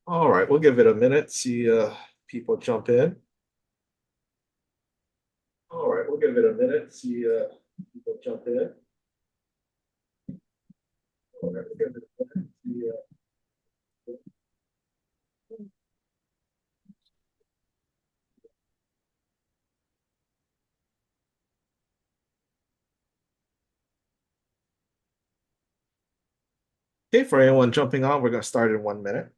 All right, we'll give it a minute, see people jump in. All right, we'll give it a minute, see people jump in. All right, we'll give it a minute, see, Okay, for anyone jumping on, we're going to start in 1 minute.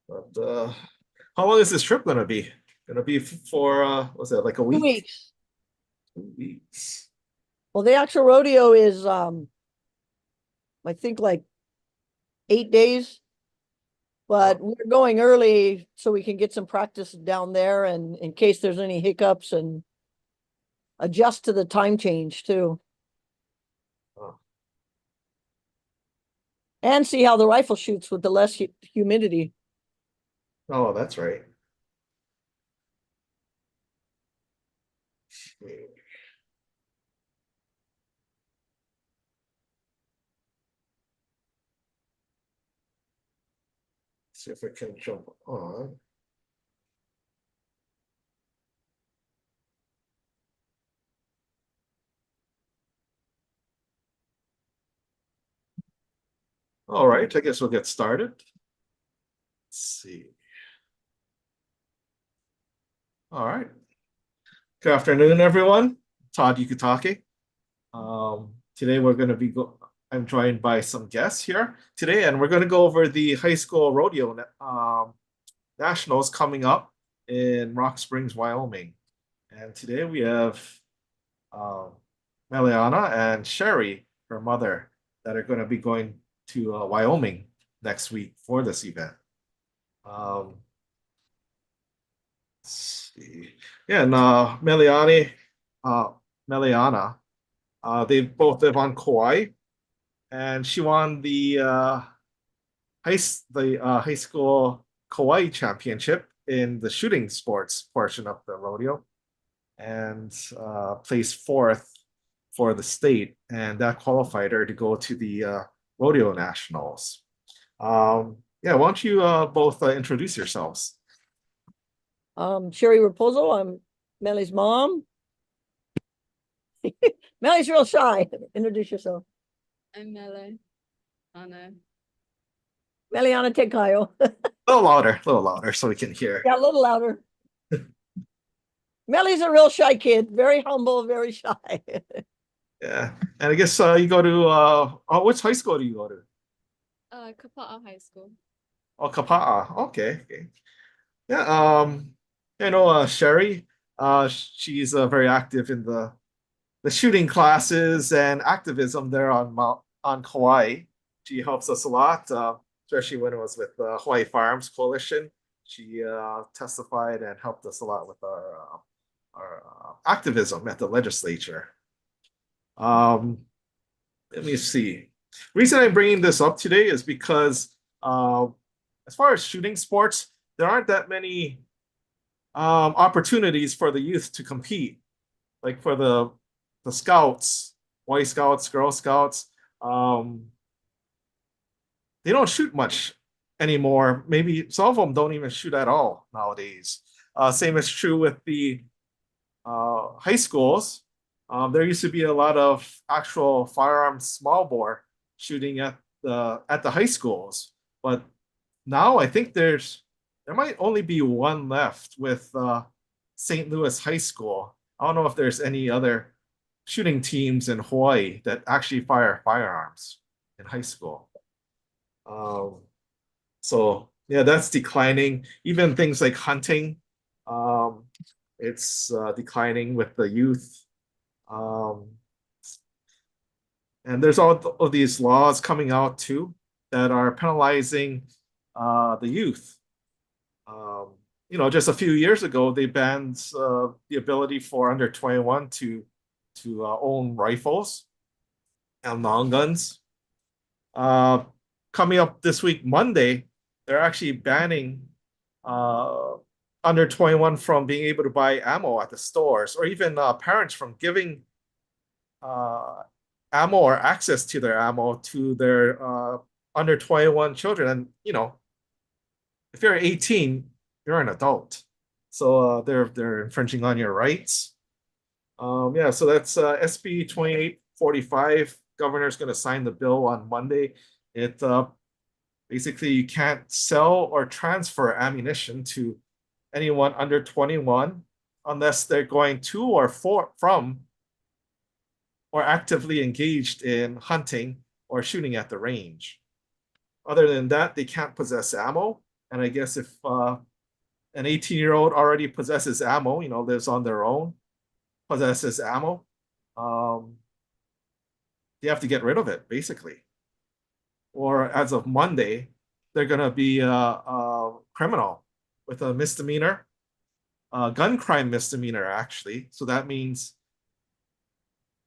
But how long is this trip going to be? Going to be for, what's that, like a 2 weeks. week? 2 weeks. Well, the actual rodeo is I think like 8 days, but we're going early so we can get some practice down there and in case there's any hiccups and adjust to the time change too. Oh, And see how the rifle shoots with the less humidity. oh, that's right. See if we can jump on. All right, I guess we'll get started. Let's see. All right. Good afternoon, everyone. Todd Yukutake. Today we're going to I'm joined by some guests here today, and we're going to go over the high school rodeo nationals coming up in Rock Springs, Wyoming. And today we have um, Meleana and Sherry, her mother, that are going to be going to Wyoming next week for this event. Um, let's see. Yeah, and uh, Meleana, they both live on Kauai, and she won the high school Kauai championship in the shooting sports portion of the rodeo, and placed fourth for the state, and that qualified her to go to the rodeo nationals. Yeah, why don't you both introduce yourselves? Sherry Raposo, I'm Melly's mom. Melly's real shy. Introduce yourself. I'm Mele. Anna. Meliana Tekayo. A little louder, so we can hear. Yeah, a little louder. Melly's a real shy kid, very humble, very shy. Yeah, and I guess you go to which high school do you go to? Kapa'a High School. Oh, Kapa'a. Okay, okay. Yeah, Sherry, she's very active in the shooting classes and activism there on Kauai. She helps us a lot, especially when it was with the Hawaii Firearms Coalition. She testified and helped us a lot with our activism at the legislature. Um, Let me see. Reason I'm bringing this up today is because as far as shooting sports, there aren't that many opportunities for the youth to compete, like for the scouts, Boy Scouts, Girl Scouts. They don't shoot much anymore. Maybe some of them don't even shoot at all nowadays. Same is true with the high schools. There used to be a lot of actual firearms small bore shooting at the high schools, but now I think there might only be one left with St. Louis High School. I don't know if there's any other shooting teams in Hawaii that actually fire firearms in high school. Um, so yeah, that's declining. Even things like hunting, um, it's declining with the youth. Um, and there's all of these laws coming out too that are penalizing the youth. Um, just a few years ago, they banned the ability for under 21 to own rifles and long guns. Uh, Coming up this week, Monday, they're actually banning under 21 from being able to buy ammo at the stores, or even parents from giving ammo or access to their ammo to their under 21 children. And if you're 18, you're an adult, so they're infringing on your rights. Yeah, so that's SB 2845. Governor's going to sign the bill on Monday. It basically, you can't sell or transfer ammunition to anyone under 21 unless they're going to or from or actively engaged in hunting or shooting at the range. Other than that, they can't possess ammo. And I guess if an 18-year-old already possesses ammo, lives on their own, possesses ammo, they have to get rid of it, basically. Or as of Monday, they're going to be a criminal with a misdemeanor, gun crime misdemeanor, actually. So that means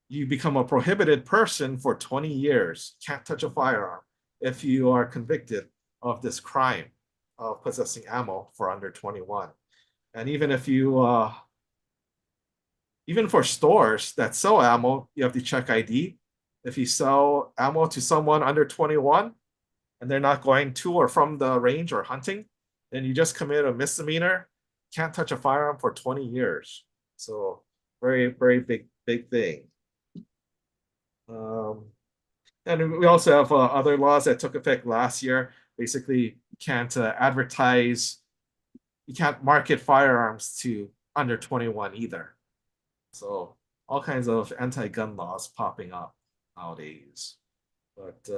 you become a prohibited person for 20 years, can't touch a firearm if you are convicted of this crime of possessing ammo for under 21. And even if you, even for stores that sell ammo, you have to check ID. If you sell ammo to someone under 21 and they're not going to or from the range or hunting, then you just commit a misdemeanor, can't touch a firearm for 20 years. So very, very big thing. And we also have other laws that took effect last year. Basically, you can't advertise, you can't market firearms to under 21 either. So all kinds of anti-gun laws popping up nowadays. But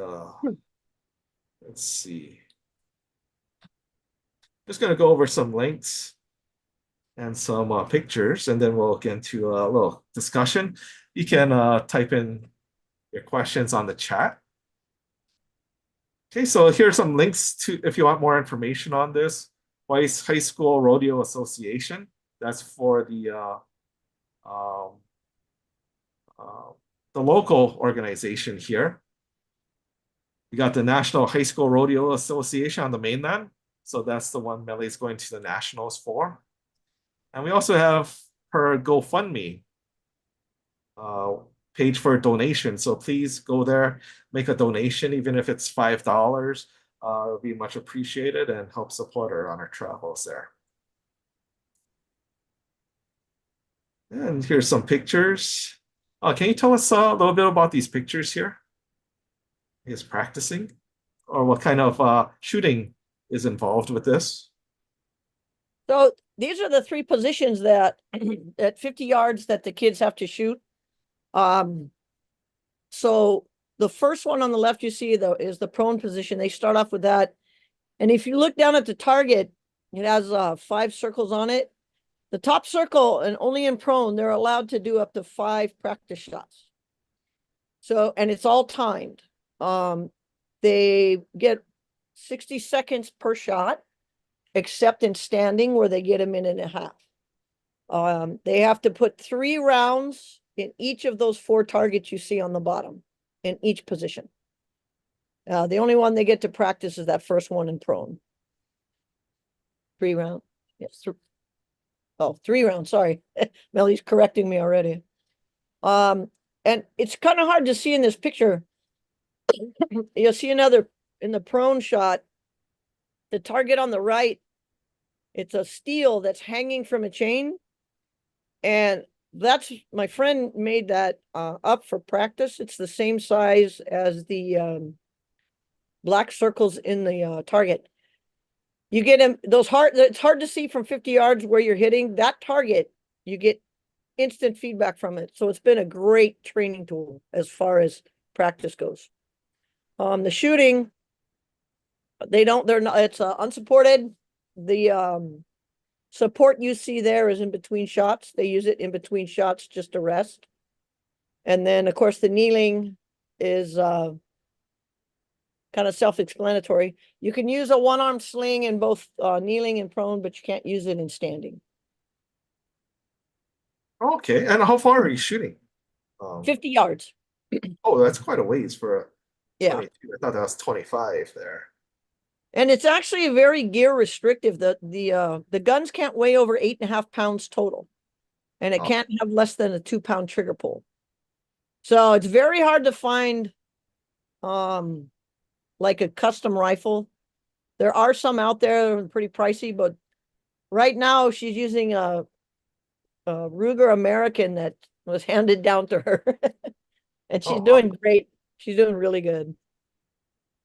let's see. Just going to go over some links and some pictures, and then we'll get into a little discussion. You can type in your questions on the chat. Okay, so here's some links to if you want more information on this. Weiss High School Rodeo Association. That's for the local organization here. We got the National High School Rodeo Association on the mainland. So that's the one Melly's going to the nationals for. And we also have her GoFundMe page for a donation. So please go there, make a donation, even if it's $5. It'll be much appreciated and help support her on her travels there. And here's some pictures. Can you tell us a little bit about these pictures here? Is practicing, or what kind of shooting is involved with this? So these are the three positions that at 50 yards that the kids have to shoot. So the first one on the left you see though is the prone position. They start off with that. And if you look down at the target, it has 5 circles on it. The top circle, and only in prone, they're allowed to do up to 5 practice shots. So, and it's all timed. They get 60 seconds per shot, except in standing where they get a minute and a half. They have to put 3 rounds in each of those 4 targets you see on the bottom in each position. The only one they get to practice is that first one in prone. 3 rounds. Yes. 3 rounds. Sorry. Melly's correcting me already. And it's kind of hard to see in this picture. You'll see another in the prone shot. The target on the right, it's a steel that's hanging from a chain. And that's, my friend made that up for practice. It's the same size as the black circles in the target. You get them, it's hard to see from 50 yards where you're hitting that target. You get instant feedback from it. So it's been a great training tool as far as practice goes. The shooting, they're not, it's unsupported. The support you see there is in between shots. They use it in between shots just to rest. And then of course the kneeling is kind of self-explanatory. You can use a one-arm sling in both kneeling and prone, but you can't use it in standing. Okay, and how far are you shooting? 50 yards. Oh, that's quite a ways for a Yeah. 22. I thought that was 25 there. And it's actually very gear restrictive. The guns can't weigh over 8.5 pounds total. And it Oh. can't have less than a 2-pound trigger pull. So it's very hard to find like a custom rifle. There are some out there that are pretty pricey, but right now she's using a Ruger American that was handed down to her. And she's Oh, wow. doing great. She's doing really good.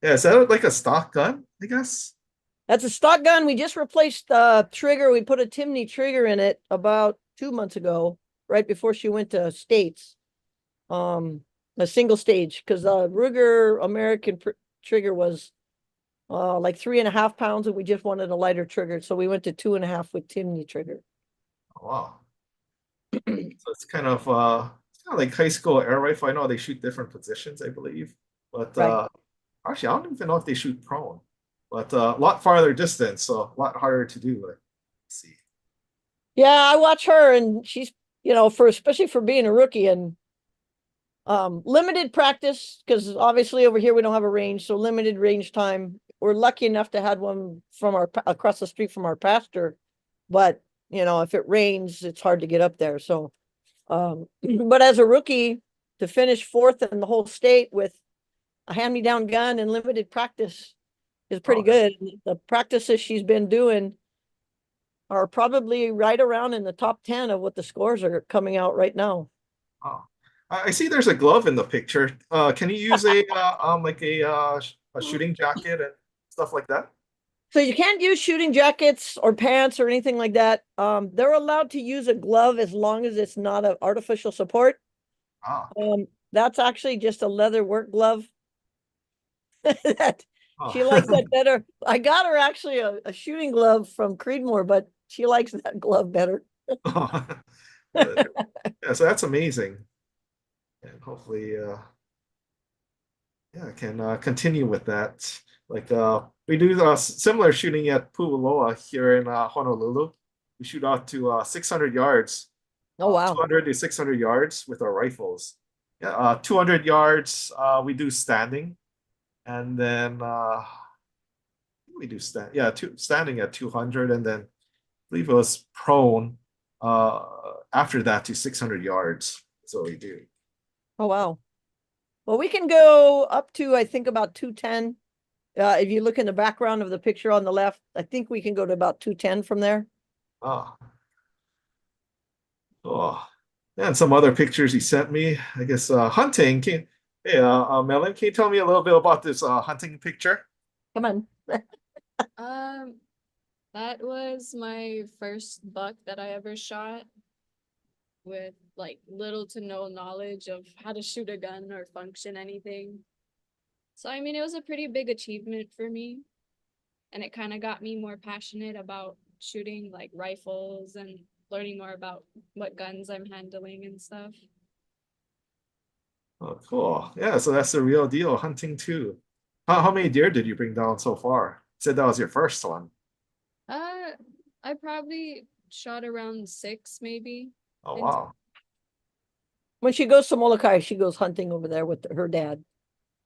Yeah, is that like a stock gun, I guess? That's a stock gun. We just replaced the trigger. We put a Timney trigger in it about 2 months ago, right before she went to States. A single stage, because the Ruger American trigger was like 3.5 pounds, and we just wanted a lighter trigger. So we went to 2.5 with Timney trigger. Oh, wow. So it's kind of like high school air rifle. I know they shoot different positions, I believe. But Right. actually, I don't even know if they shoot prone. But a lot farther distance, so a lot harder to do. Let's see. Yeah, I watch her, and she's, for especially for being a rookie and limited practice, because obviously over here we don't have a range, so limited range time. We're lucky enough to have one from across the street from our pastor, but if it rains, it's hard to get up there. So, but as a rookie, to finish fourth in the whole state with a hand-me-down gun and limited practice is pretty Oh, good. The practices she's been doing are probably right around in the top 10 of what the scores are coming out right now. oh. I see there's a glove in the picture. Can you use a shooting jacket and stuff like that? So you can't use shooting jackets or pants or anything like that. They're allowed to use a glove as long as it's not an artificial support. Ah, That's actually just a leather work glove. That she oh. likes that better. I got her actually a shooting glove from Creedmoor, but she likes that glove better. Yeah, so that's amazing. And hopefully, yeah, I can continue with that. Like we do similar shooting at Puuloa here in Honolulu. We shoot out to 600 yards, Oh, wow. 200 to 600 yards with our rifles. Yeah, 200 yards we do standing, and then we do standing at 200, and then I believe it was prone after that to 600 yards. So we do. Oh, wow. Well, we can go up to, I think, about 210. If you look in the background of the picture on the left, I think we can go to about 210 from there. Oh, oh. And some other pictures he sent me. I guess hunting. Hey, Melon, can you tell me a little bit about this hunting picture? Come on. That was my first buck that I ever shot with like little to no knowledge of how to shoot a gun or function anything. So I mean, it was a pretty big achievement for me, and it kind of got me more passionate about shooting like rifles and learning more about what guns I'm handling and stuff. Oh, cool. Yeah, so that's the real deal, hunting too. How many deer did you bring down so far? You said that was your first one. Uh, I probably shot around 6 maybe. Oh, And wow. When she goes to Molokai, she goes hunting over there with her dad.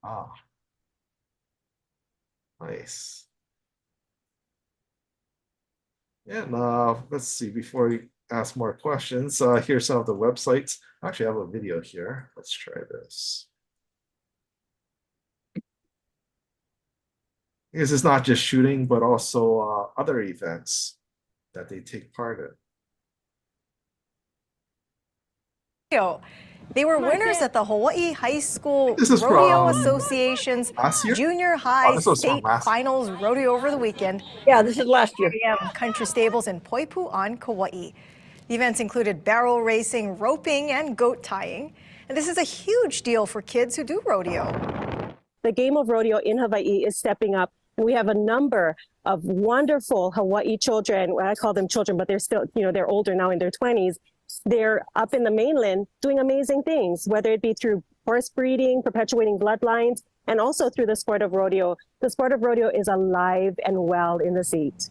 Ah, nice. And let's see, before we ask more questions, here's some of the websites. Actually, I have a video here. Let's try this. Because it's not just shooting, but also other events that they take part in. They were winners at the Hawaii High School This is Rodeo from Association's last year? Junior Oh, High this was from State last year. Finals Rodeo over the weekend. Yeah, this is last year. Country Stables in Poipu on Kauai. The events included barrel racing, roping, and goat tying. And this is a huge deal for kids who do rodeo. The game of rodeo in Hawaii is stepping up. We have a number of wonderful Hawaii children. Well, I call them children, but they're still, they're older now in their 20s. They're up in the mainland doing amazing things, whether it be through horse breeding, perpetuating bloodlines, and also through the sport of rodeo. The sport of rodeo is alive and well in the seat.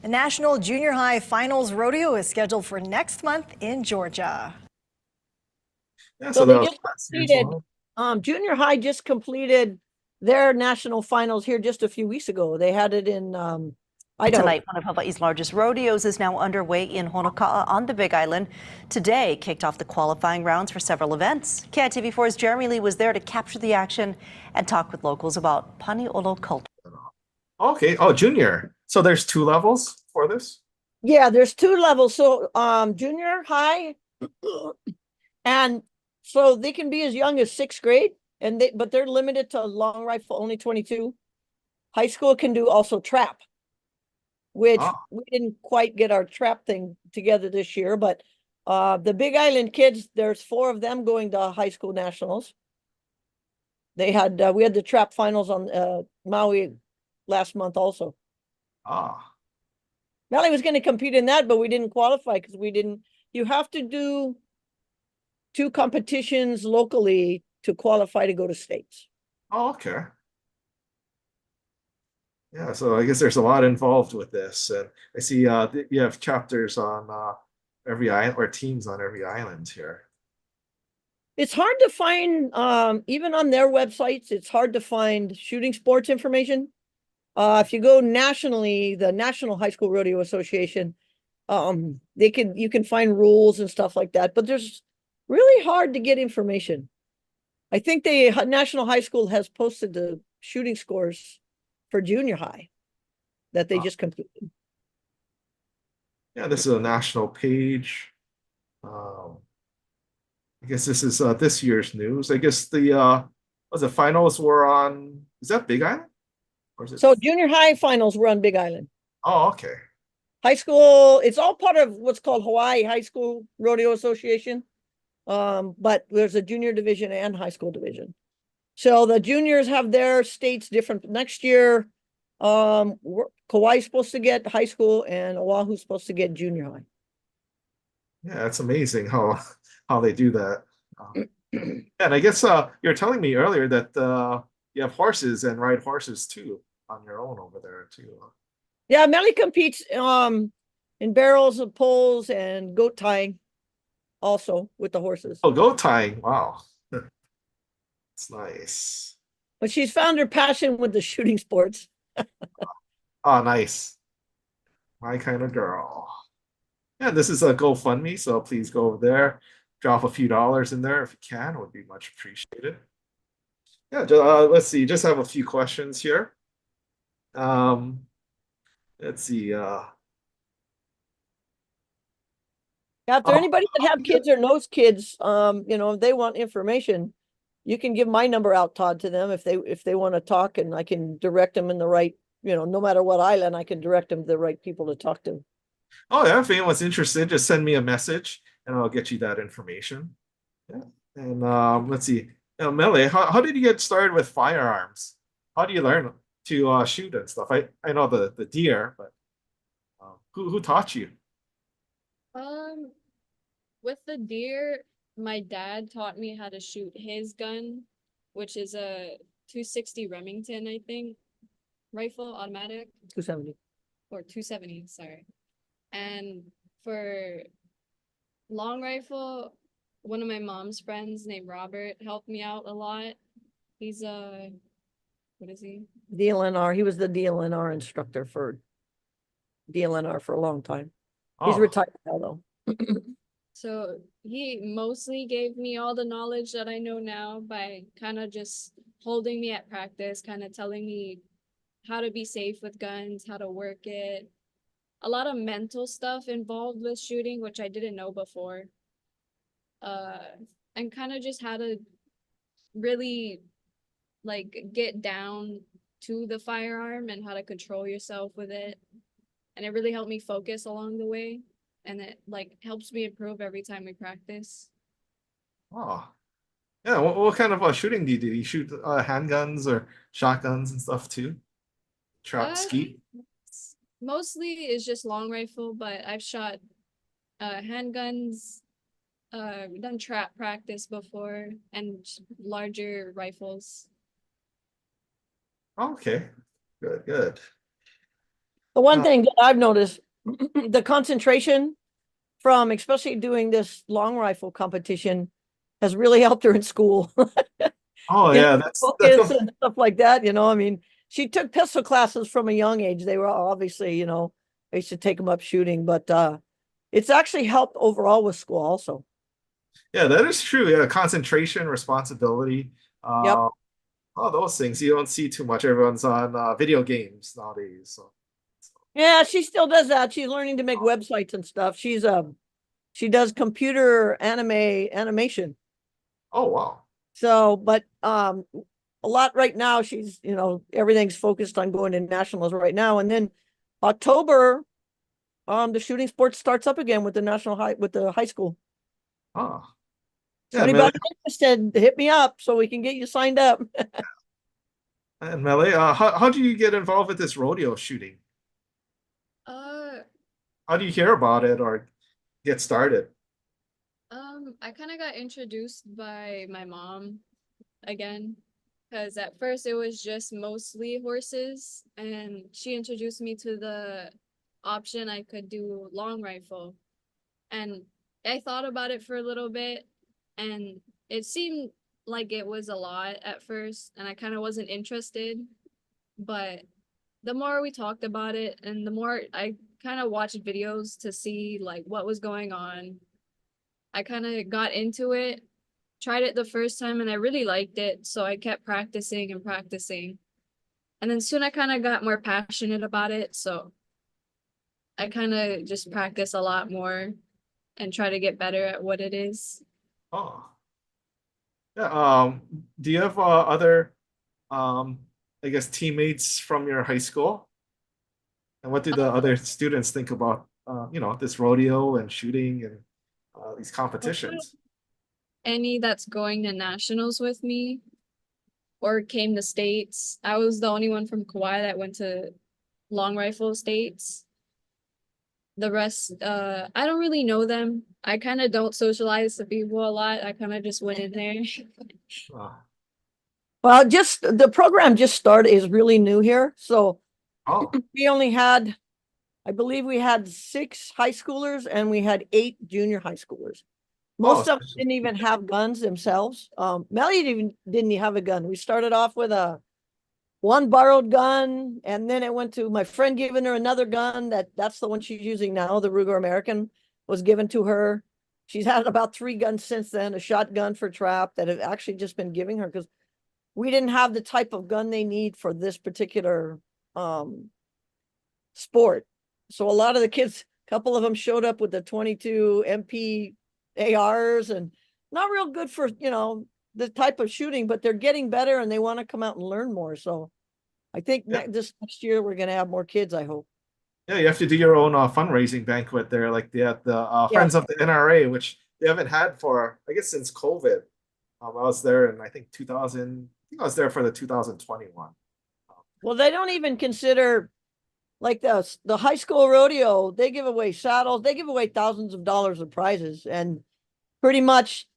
The National Junior High Finals Rodeo is scheduled for next month in Georgia. Yeah, So that they was just last year's completed, one. junior high just completed their national finals here just a few weeks ago. They had it in Idaho. Tonight, one of Hawaii's largest rodeos is now underway in Honoka'a on the Big Island. Today kicked off the qualifying rounds for several events. KITV4's Jeremy Lee was there to capture the action and talk with locals about Paniolo culture. Okay. Oh, junior. So there's 2 levels for this? Yeah, there's 2 levels. So junior high, and so they can be as young as 6th grade, but they're limited to long rifle, only 22. High school can do also trap, which we didn't quite get our trap thing together this year, but the Big Island kids, there's 4 of them going to high school nationals. We had the trap finals on Maui last month also. Melly was going to compete in that, but we didn't qualify because you have to do 2 competitions locally to qualify to go to states. Oh, okay. Yeah, so I guess there's a lot involved with this, and I see you have chapters on every island, or teams on every island here. It's hard to find, even on their websites, it's hard to find shooting sports information. If you go nationally, the National High School Rodeo Association, you can find rules and stuff like that, but there's really hard to get information. I think the National High School has posted the shooting scores for junior high that they just completed. Yeah, this is a national page. I guess this is this year's news. I guess the finals were on, is that Big Island? Or is it... So junior high finals were on Big Island. Oh, okay. High school, it's all part of what's called Hawaii High School Rodeo Association. But there's a junior division and high school division. So the juniors have their states different. Next year, Kauai's supposed to get high school and Oahu's supposed to get junior high. Yeah, it's amazing how they do that. And I guess you're telling me earlier that you have horses and ride horses too on your own over there too. Yeah, Melly competes in barrels of poles and goat tying also with the horses. Oh, goat tying. Wow. It's nice. But she's found her passion with the shooting sports. Oh, nice. My kind of girl. Yeah, this is a GoFundMe, so please go over there, drop a few dollars in there if you can. It would be much appreciated. Yeah, let's see. Just have a few questions here. Let's see. Yeah, if there anybody that have kids or knows kids, if they want information, you can give my number out, Todd, to them if they want to talk, and I can direct them in the right, no matter what island, I can direct them to the right people to talk to. Oh yeah, if anyone's interested, just send me a message and I'll get you that information. Yeah. And let's see. Mele, how did you get started with firearms? How do you learn to shoot and stuff? I know the deer, but who taught you? With the deer, my dad taught me how to shoot his gun, which is a 260 Remington, I think, rifle, automatic. 270. Or 270, sorry. And for long rifle, one of my mom's friends named Robert helped me out a lot. He's what is he? DLNR. He was the DLNR instructor for DLNR for a long time. He's Oh, retired now though. So he mostly gave me all the knowledge that I know now by kind of just holding me at practice, kind of telling me how to be safe with guns, how to work it. A lot of mental stuff involved with shooting, which I didn't know before. And kind of just how to really get down to the firearm and how to control yourself with it. And it really helped me focus along the way. And it helps me improve every time we practice. oh. Yeah, what kind of shooting do you do? You shoot handguns or shotguns and stuff too? Trap ski? Mostly is just long rifle, but I've shot handguns, done trap practice before, and larger rifles. Okay, good. The one thing that I've noticed, the concentration from especially doing this long rifle competition has really helped her in school. Oh you know, yeah, that's focus and stuff like that. I mean, she took pistol classes from a young age. They were obviously, I used to take them up shooting, but it's actually helped overall with school also. yeah, that is true. Yeah, concentration, responsibility, Yep. all those things you don't see too much. Everyone's on video games nowadays. Yeah, she still does that. She's learning to make websites and stuff. She does computer animation. Oh wow. So, but a lot right now, she's, everything's focused on going to nationals right now. And then October, the shooting sport starts up again with the high school. Oh So yeah, Melly anybody interested, hit me up so we can get you signed up. and Melly, how do you get involved with this rodeo shooting? Uh, How do you hear about it or get started? I kind of got introduced by my mom again, because at first it was just mostly horses, and she introduced me to the option I could do long rifle. And I thought about it for a little bit, and it seemed like it was a lot at first, and I kind of wasn't interested. But the more we talked about it, and the more I kind of watched videos to see like what was going on, I kind of got into it, tried it the first time, and I really liked it. So I kept practicing and practicing. And then soon I kind of got more passionate about it. So I kind of just practice a lot more and try to get better at what it is. Oh yeah. Do you have other um, I guess teammates from your high school? And what do the other students think about this rodeo and shooting and these competitions? Any that's going to nationals with me or came to states. I was the only one from Kauai that went to long rifle states. The rest, I don't really know them. I kind of don't socialize to people a lot. I kind of just went in there. Uh, Well, just the program just started, is really new here. So oh, we only had, I believe we had 6 high schoolers and we had 8 junior high schoolers. oh, Most of them didn't even have guns themselves. Melly didn't even have a gun. We started off with one borrowed gun, and then it went to my friend giving her another gun. That's the one she's using now. The Ruger American was given to her. She's had about 3 guns since then, a shotgun for trap that have actually just been giving her because we didn't have the type of gun they need for this particular sport. So a lot of the kids, a couple of them showed up with the 22 MP ARs and not real good for, the type of shooting, but they're getting better and they want to come out and learn more. So I think yeah, this next year we're going to have more kids, I hope. yeah. You have to do your own fundraising banquet there, like they had the Yeah. Friends of the NRA, which they haven't had for I guess since COVID. I was there in I think 2000. I think I was there for the 2021. Well, they don't even consider like the high school rodeo. They give away saddles. They give away thousands of dollars of prizes. And pretty much,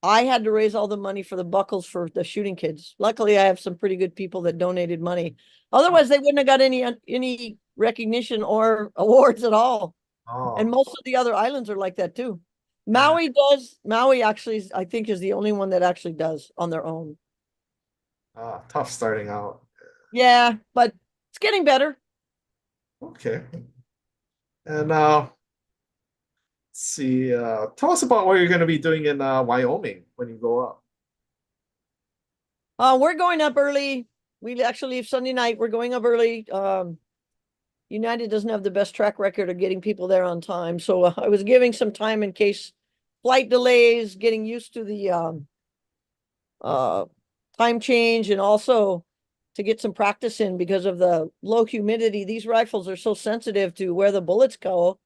I had to raise all the money for the buckles for the shooting kids. Luckily, I have some pretty good people that donated money. Otherwise, they wouldn't have got any recognition or awards at all. And Oh, most of the other islands are like that too. yeah. Maui does. Maui actually, I think, is the only one that actually does on their own. Tough starting out. Yeah, but it's getting better. Okay. And let's see. Tell us about what you're going to be doing in Wyoming when you go up. We're going up early. We actually leave Sunday night. We're going up early. United doesn't have the best track record of getting people there on time. So I was giving some time in case flight delays, getting used to the uh, time change, and also to get some practice in because of the low humidity. These rifles are so sensitive to where the bullets go,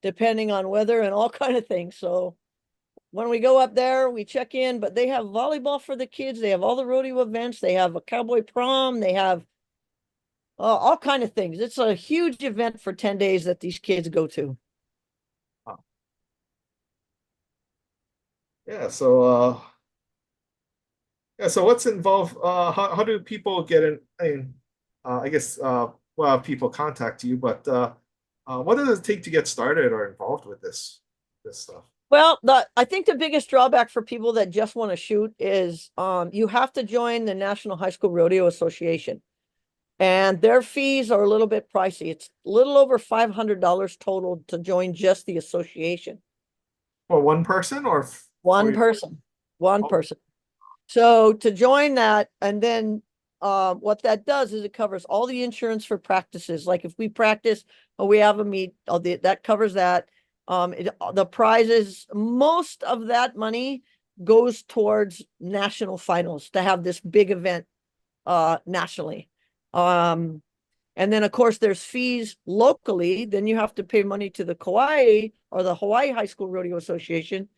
depending on weather and all kind of things. So when we go up there, we check in, but they have volleyball for the kids. They have all the rodeo events. They have a cowboy prom. They have all kind of things. It's a huge event for 10 days that these kids go to. Oh, yeah. So yeah. So what's involved? How do people get in? I mean, I guess well, people contact you, but what does it take to get started or involved with this stuff? Well, I think the biggest drawback for people that just want to shoot is you have to join the National High School Rodeo Association. And their fees are a little bit pricey. It's a little over $500 total to join just the association. For one person or One for person, one Oh. person. So to join that, and then what that does is it covers all the insurance for practices. Like if we practice or we have a meet, that covers that. The prizes, most of that money goes towards national finals to have this big event nationally. And then of course there's fees locally. Then you have to pay money to the Kauai or the Hawaii High School Rodeo Association.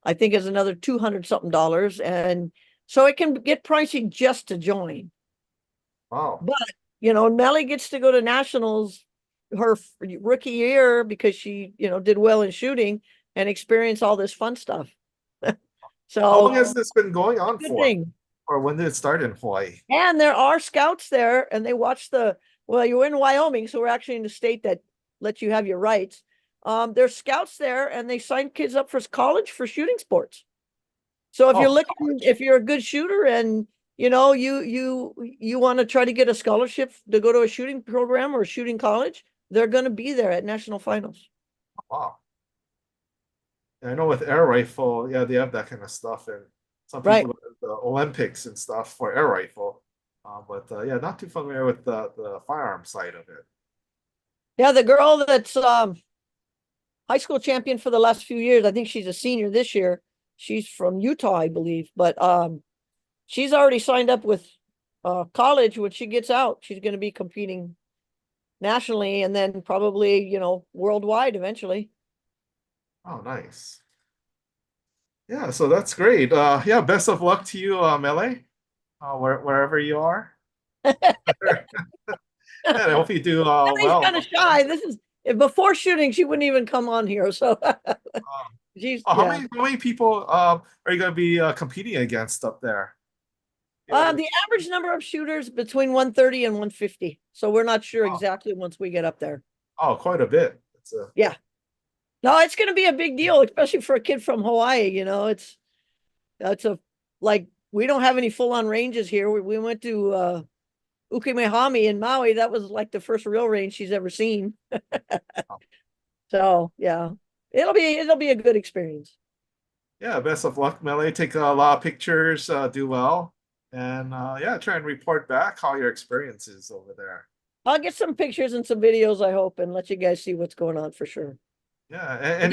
I think is another 200 something dollars. And so it can get pricey just to join. Wow. But, Nellie gets to go to nationals her rookie year because she, did well in shooting and experience all this fun stuff. How long has So this been going on good for? thing. Or when did it start in Hawaii? And there are scouts there and they watch well, you're in Wyoming, so we're actually in the state that lets you have your rights. There's scouts there and they sign kids up for college for shooting sports. So if you're Oh, looking, if you're a good shooter and you want to try to get a scholarship to go to a shooting program or a shooting college, they're going to be there at national finals. wow. I know with air rifle, yeah, they have that kind of stuff, and some Right. people go to the Olympics and stuff for air rifle. But yeah, not too familiar with the firearm side of it. Yeah, the girl that's high school champion for the last few years, I think she's a senior this year. She's from Utah, I believe, but she's already signed up with college. When she gets out, she's going to be competing nationally and then probably, worldwide eventually. Oh, nice. Yeah, so that's great. Yeah, best of luck to you, Mele, wherever you are. And I hope you do She's well. kind of shy. This is before shooting, she wouldn't even come on here. So she's How yeah. many people are you going to be competing against up there? The average number of shooters between 130 and 150. So we're not sure Oh. exactly once we get up there. Oh, quite a bit. Yeah. No, it's going to be a big deal, especially for a kid from Hawaii. That's like we don't have any full on ranges here. We went to Ukimehami in Maui. That was like the first real range she's ever seen. So yeah, it'll be a good experience. Yeah, best of luck, Mele. Take a lot of pictures, do well, and yeah, try and report back how your experience is over there. I'll get some pictures and some videos, I hope, and let you guys see what's going on for sure. Yeah,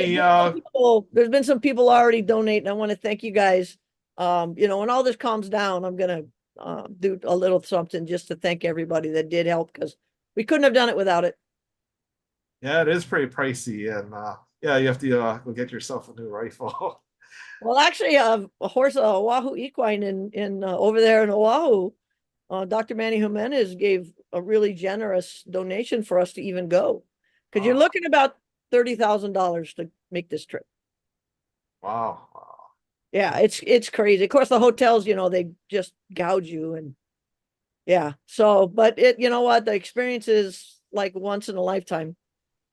There's been some people already donating. I want to thank you guys. When all this calms down, I'm gonna do a little something just to thank everybody that did help because we couldn't have done it without it. yeah, it is pretty pricey, and yeah, you have to go get yourself a new rifle. Well, actually, a horse, a Oahu equine in over there in Oahu, Dr. Manny Jimenez gave a really generous donation for us to even go because you're Oh. looking about $30,000 to make this trip. Wow. Yeah, it's crazy. Of course, the hotels, they just gouge you and yeah. So, but you know what? The experience is like once in a lifetime.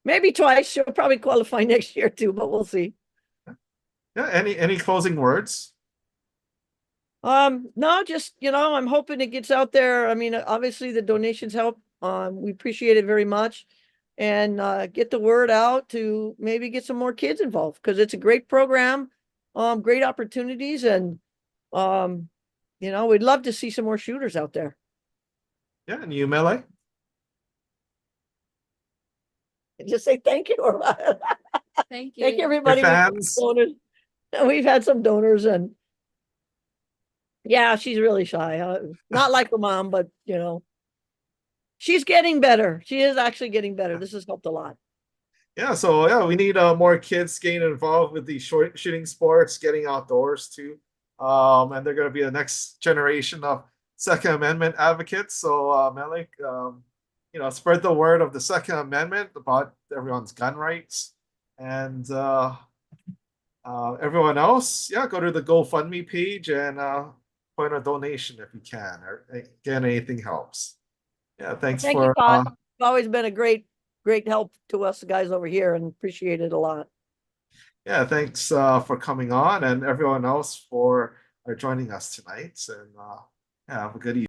Maybe twice. She'll probably qualify next year too, but we'll see. Yeah, any closing words? No, just, I'm hoping it gets out there. I mean, obviously the donations help. We appreciate it very much and get the word out to maybe get some more kids involved because it's a great program, great opportunities, and we'd love to see some more shooters out there. Yeah, and you, Mele? Just say thank you. Thank you. Thank you, everybody. Your fans? We've had some donors and yeah, she's really shy. Not like her mom, but she's getting better. She is actually getting better. This has helped a lot. Yeah, so yeah, we need more kids getting involved with the shooting sports, getting outdoors too. And they're going to be the next generation of Second Amendment advocates. So, Mele, spread the word of the Second Amendment about everyone's gun rights, and everyone else, yeah, go to the GoFundMe page and put a donation if you can, or again, anything helps. Yeah, thanks Thank you, Todd. You've always been a great help to us guys over here and appreciate it a lot. Yeah, thanks for coming on, and everyone else for joining us tonight. And yeah, have a good evening.